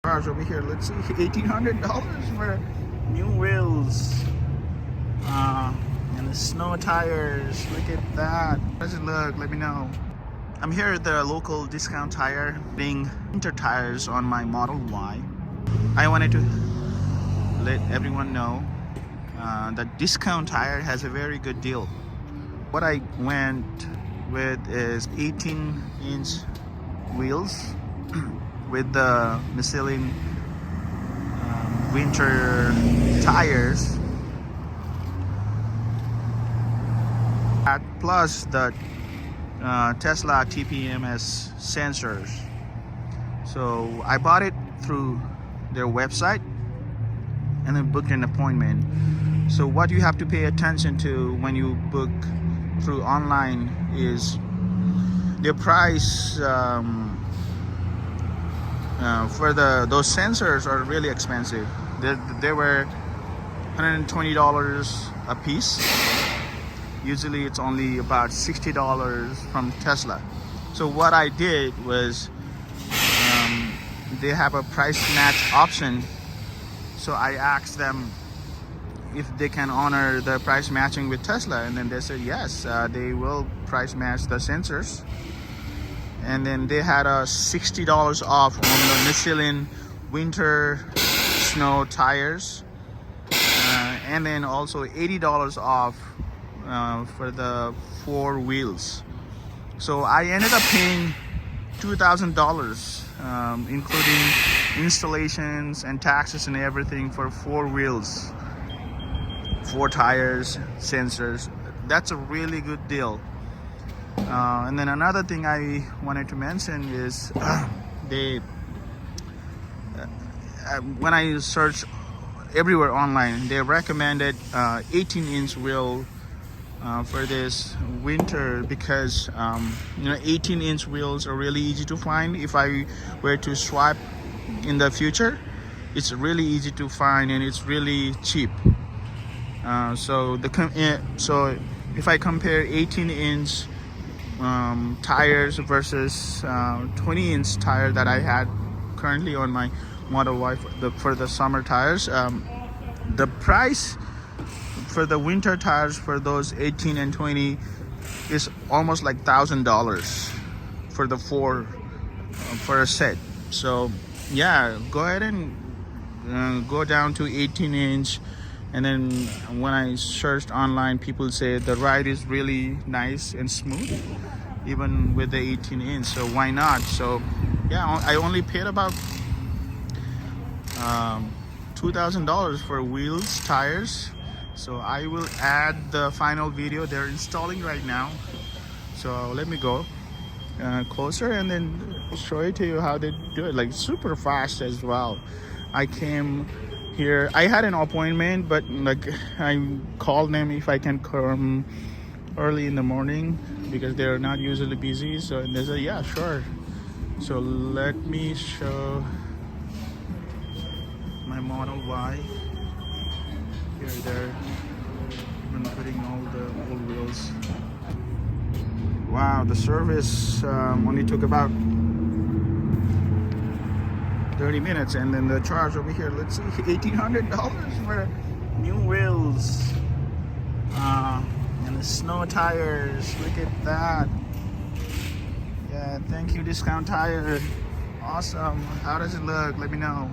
Cars over here. Let's see, $1,800 for new wheels and the snow tires. Look at that. How does it look? Let me know. I'm here at the local discount tire being winter tires on my Model Y. I wanted to let everyone know that discount tire has a very good deal. What I went with is 18-inch wheels with the Michelin winter tires, plus the Tesla TPMS sensors. So I bought it through their website and then booked an appointment. So what you have to pay attention to when you book through online is the price for those sensors are really expensive. They were $120 a piece. Usually it's only about $60 from Tesla. So what I did was they have a price match option. So I asked them if they can honor the price matching with Tesla, and then they said yes, they will price match the sensors. And then they had a $60 off on the Michelin winter snow tires, and then also $80 off for the 4 wheels. So I ended up paying $2,000, including installations and taxes and everything, for 4 wheels, 4 tires, sensors. That's a really good deal. And then another thing I wanted to mention is when I searched everywhere online, they recommended 18-inch wheel for this winter because 18-inch wheels are really easy to find. If I were to swap in the future, it's really easy to find and it's really cheap. So if I compare 18-inch tires versus 20-inch tire that I had currently on my Model Y for the summer tires, the price for the winter tires for those 18 and 20 is almost like $1,000 for the 4 for a set. So yeah, go ahead and go down to 18-inch. And then when I searched online, people say the ride is really nice and smooth, even with the 18-inch. So why not? So yeah, I only paid about $2,000 for wheels, tires. So I will add the final video. They're installing right now. So let me go closer and then show it to you how they do it. Like super fast as well. I came here, I had an appointment, but like I called them if I can come early in the morning because they're not usually busy. So they said yeah, sure. So let me show my Model Y. Here they're putting all the old wheels. Wow, the service only took about 30 minutes, and then the charge over here, let's see, $1,800 for new wheels and the snow tires. Look at that. Yeah, thank you, discount tire. Awesome. How does it look? Let me know.